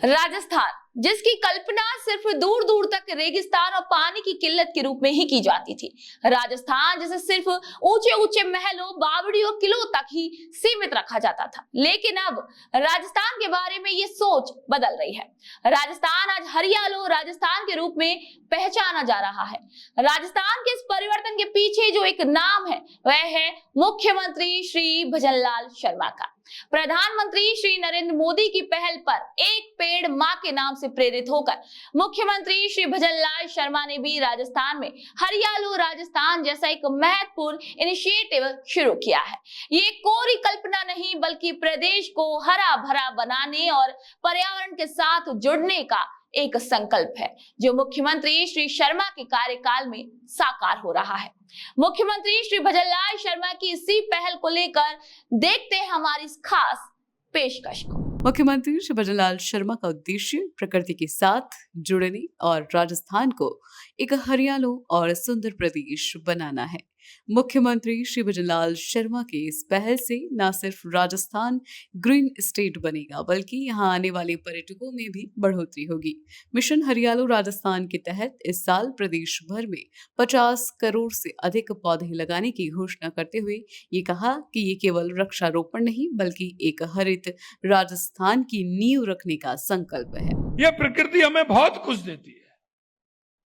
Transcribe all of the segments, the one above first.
राजस्थान, जिसकी कल्पना सिर्फ दूर दूर तक रेगिस्तान और पानी की किल्लत के रूप में ही की जाती थी। राजस्थान जिसे सिर्फ ऊंचे ऊंचे महलों, बावड़ियों, किलों तक ही सीमित रखा जाता था, लेकिन अब राजस्थान के बारे में ये सोच बदल रही है। राजस्थान आज हरियालो राजस्थान के रूप में पहचाना जा रहा है। राजस्थान के इस परिवर्तन के पीछे जो एक नाम है, वह है मुख्यमंत्री श्री भजनलाल शर्मा का। प्रधानमंत्री श्री नरेंद्र मोदी की पहल पर एक पेड़ मां के नाम से प्रेरित होकर मुख्यमंत्री श्री भजनलाल शर्मा ने भी राजस्थान में हरियालो राजस्थान जैसा एक महत्वपूर्ण इनिशिएटिव शुरू किया है। ये कोरी कल्पना नहीं, बल्कि प्रदेश को हरा भरा बनाने और पर्यावरण के साथ जुड़ने का एक संकल्प है, जो मुख्यमंत्री श्री शर्मा के कार्यकाल में साकार हो रहा है। मुख्यमंत्री श्री भजनलाल शर्मा की इसी पहल को लेकर देखते हैं हमारी इस खास पेशकश को। मुख्यमंत्री श्री भजनलाल शर्मा का उद्देश्य प्रकृति के साथ जुड़ने और राजस्थान को एक हरियालो और सुंदर प्रदेश बनाना है। मुख्यमंत्री श्री भजनलाल शर्मा के इस पहल से न सिर्फ राजस्थान ग्रीन स्टेट बनेगा, बल्कि यहाँ आने वाले पर्यटकों में भी बढ़ोतरी होगी। मिशन हरियालो राजस्थान के तहत इस साल प्रदेश भर में 50 करोड़ से अधिक पौधे लगाने की घोषणा करते हुए ये कहा कि ये केवल वृक्षारोपण नहीं, बल्कि एक हरित राजस्थान की नींव रखने का संकल्प है। ये प्रकृति हमें बहुत कुछ देती है।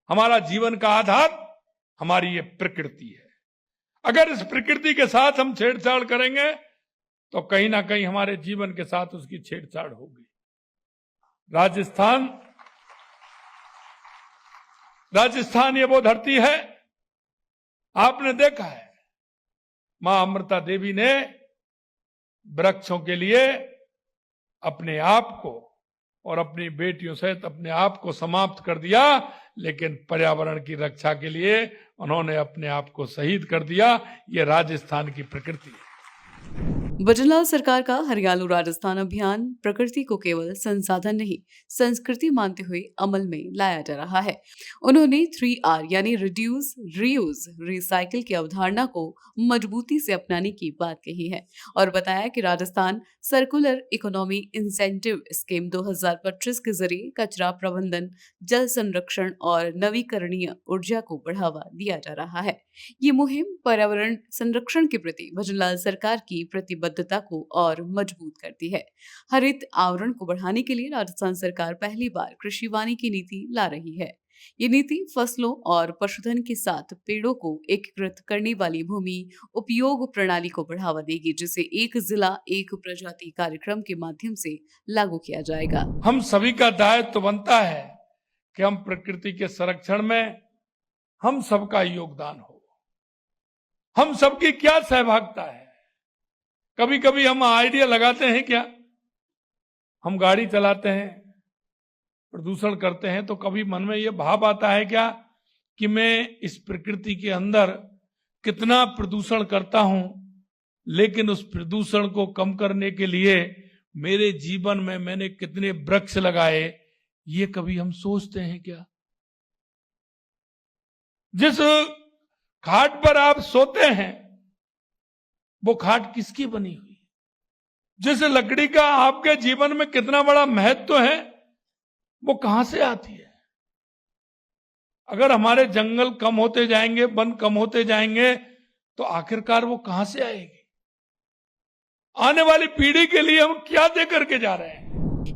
हमारा जीवन का आधार हमारी ये प्रकृति है। अगर इस प्रकृति के साथ हम छेड़छाड़ करेंगे तो कहीं ना कहीं हमारे जीवन के साथ उसकी छेड़छाड़ होगी। राजस्थान ये वो धरती है, आपने देखा है मां अमृता देवी ने वृक्षों के लिए अपने आप को और अपनी बेटियों सहित अपने आप को समाप्त कर दिया, लेकिन पर्यावरण की रक्षा के लिए उन्होंने अपने आप को शहीद कर दिया। ये राजस्थान की प्रकृति है। भजनलाल सरकार का हरियालो राजस्थान अभियान प्रकृति को केवल संसाधन नहीं, संस्कृति मानते हुए अमल में लाया जा रहा है। उन्होंने 3R यानी रिड्यूस, रीयूज, रिसाइकिल की अवधारणा को मजबूती से अपनाने की बात कही है और बताया कि Rajasthan circular economy incentive scheme 2025 के जरिए कचरा प्रबंधन, जल संरक्षण और नवीकरणीय ऊर्जा को बढ़ावा दिया जा रहा है। ये मुहिम पर्यावरण संरक्षण के प्रति भजनलाल सरकार की प्रतिबद्धता को और मजबूत करती है। हरित आवरण को बढ़ाने के लिए राजस्थान सरकार पहली बार कृषि वानिकी नीति ला रही है। ये नीति फसलों और पशुधन के साथ पेड़ों को एकीकृत करने वाली भूमि उपयोग प्रणाली को बढ़ावा देगी, जिसे एक जिला एक प्रजाति कार्यक्रम के माध्यम से लागू किया जाएगा। हम सभी का दायित्व बनता है कि हम प्रकृति के संरक्षण में हम सबका योगदान हो। हम सबकी क्या सहभागिता है? कभी कभी हम आइडिया लगाते हैं क्या, हम गाड़ी चलाते हैं, प्रदूषण करते हैं, तो कभी मन में यह भाव आता है क्या कि मैं इस प्रकृति के अंदर कितना प्रदूषण करता हूं, लेकिन उस प्रदूषण को कम करने के लिए मेरे जीवन में मैंने कितने वृक्ष लगाए, ये कभी हम सोचते हैं क्या? जिस खाट पर आप सोते हैं वो खाट किसकी बनी हुई? जिस लकड़ी का आपके जीवन में कितना बड़ा महत्व है, वो कहां से आती है? अगर हमारे जंगल कम होते जाएंगे, वन कम होते जाएंगे, तो आखिरकार वो कहां से आएगी? आने वाली पीढ़ी के लिए हम क्या दे करके जा रहे हैं?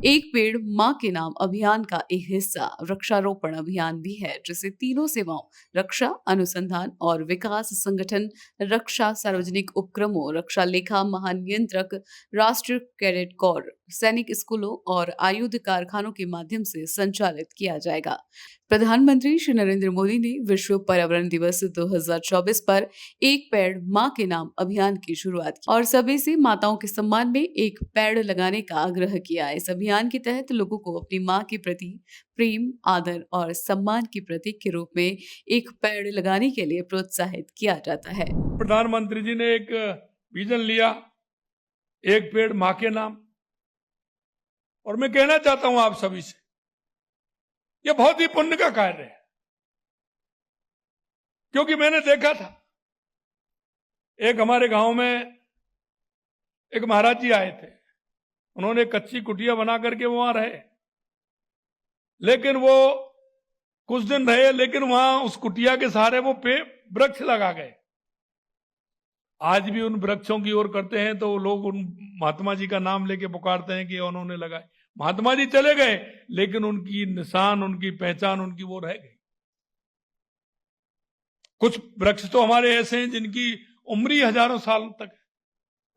एक पेड़ मां के नाम अभियान का एक हिस्सा वृक्षारोपण अभियान भी है, जिसे तीनों सेवाओं रक्षा, अनुसंधान और विकास संगठन, रक्षा सार्वजनिक उपक्रमों, रक्षा लेखा महानियंत्रक, राष्ट्रीय कैडेट कोर, सैनिक स्कूलों और आयुध कारखानों के माध्यम से संचालित किया जाएगा। प्रधानमंत्री श्री नरेंद्र मोदी ने विश्व पर्यावरण दिवस 2024 पर एक पेड़ मां के नाम अभियान की शुरुआत की और सभी से माताओं के सम्मान में एक पेड़ लगाने का आग्रह किया। इस अभियान के तहत लोगों को अपनी मां के प्रति प्रेम, आदर और सम्मान की प्रतीक के रूप में एक पेड़ लगाने के लिए प्रोत्साहित किया जाता है। प्रधानमंत्री जी ने एक विजन लिया, एक पेड़ मां के नाम, और मैं कहना चाहता हूं आप सभी से, यह बहुत ही पुण्य का कार्य है। क्योंकि मैंने देखा था, एक हमारे गांव में एक महाराज जी आए थे, उन्होंने कच्ची कुटिया बना करके वहां रहे, लेकिन वो कुछ दिन रहे, लेकिन वहां उस कुटिया के सहारे वो वृक्ष लगा गए। आज भी उन वृक्षों की ओर करते हैं तो लोग उन महात्मा जी का नाम लेके पुकारते हैं कि उन्होंने लगाए। महात्मा जी चले गए, लेकिन उनकी निशान, उनकी पहचान, उनकी वो रह गई। कुछ वृक्ष तो हमारे ऐसे हैं जिनकी उम्र ही हजारों साल तक है।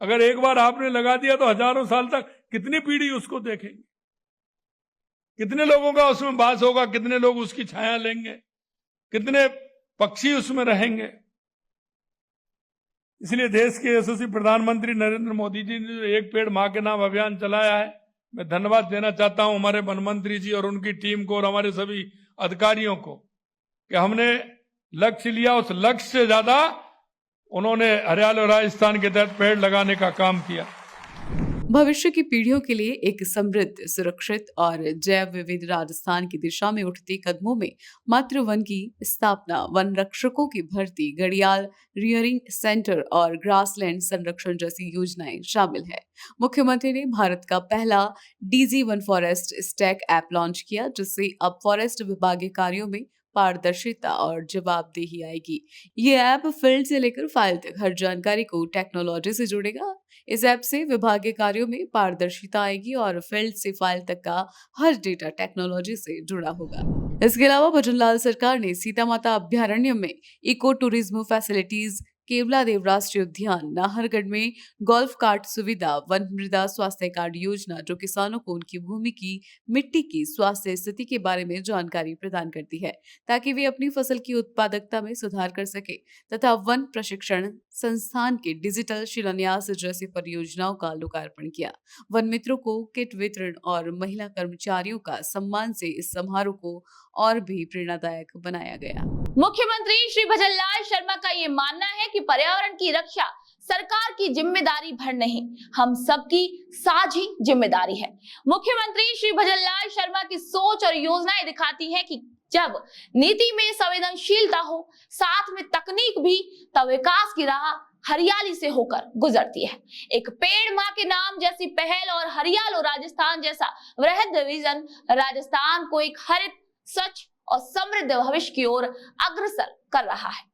अगर एक बार आपने लगा दिया तो हजारों साल तक कितनी पीढ़ी उसको देखेंगे, कितने लोगों का उसमें वास होगा, कितने लोग उसकी छाया लेंगे, कितने पक्षी उसमें रहेंगे। इसलिए देश के यशस्वी प्रधानमंत्री नरेंद्र मोदी जी ने जो एक पेड़ मां के नाम अभियान चलाया है, मैं धन्यवाद देना चाहता हूं हमारे वन मंत्री जी और उनकी टीम को और हमारे सभी अधिकारियों को कि हमने लक्ष्य लिया, उस लक्ष्य से ज्यादा उन्होंने हरियाणा और राजस्थान के तहत पेड़ लगाने का काम किया। भविष्य की पीढ़ियों के लिए एक समृद्ध, सुरक्षित और जैव विविध राजस्थान की दिशा में उठते कदमों में मातृ वन की स्थापना, वन रक्षकों की भर्ती, घड़ियाल रियरिंग सेंटर और ग्रासलैंड संरक्षण जैसी योजनाएं शामिल है। मुख्यमंत्री ने भारत का पहला DG one forest stack app launch किया, जिससे अब फॉरेस्ट विभागीय कार्यों में पारदर्शिता और जवाबदेही आएगी। ये ऐप फील्ड से लेकर फाइल तक हर जानकारी को टेक्नोलॉजी से जोड़ेगा। इस ऐप से विभागीय कार्यों में पारदर्शिता आएगी और फील्ड से फाइल तक का हर डेटा टेक्नोलॉजी से जुड़ा होगा। इसके अलावा भजनलाल सरकार ने सीता माता अभ्यारण्य में इको टूरिज्म फैसिलिटीज, केवलादेव राष्ट्रीय उद्यान, नाहरगढ़ में गोल्फ कार्ट सुविधा, वन मृदा स्वास्थ्य कार्ड योजना, जो किसानों को उनकी भूमि की मिट्टी की स्वास्थ्य स्थिति के बारे में जानकारी प्रदान करती है, ताकि वे अपनी फसल की उत्पादकता में सुधार कर सके, तथा वन प्रशिक्षण संस्थान के डिजिटल शिलान्यास जैसी परियोजनाओं का लोकार्पण किया। वन मित्रों को किट वितरण और महिला कर्मचारियों का सम्मान से इस समारोह को और भी प्रेरणादायक बनाया गया। मुख्यमंत्री श्री भजनलाल शर्मा का ये मानना है कि पर्यावरण की रक्षा सरकार की जिम्मेदारी भर नहीं, हम सबकी साझी जिम्मेदारी है। मुख्यमंत्री श्री भजनलाल शर्मा की सोच और योजनाएं दिखाती हैं कि जब नीति में संवेदनशीलता हो, साथ में तकनीक भी, तब विकास की राह हरियाली से होकर गुजरती है। एक पेड़ मां के नाम जैसी पहल और हरियालो राजस्थान जैसा वृहद विजन राजस्थान को एक हरित, स्वच्छ और समृद्ध भविष्य की ओर अग्रसर कर रहा है।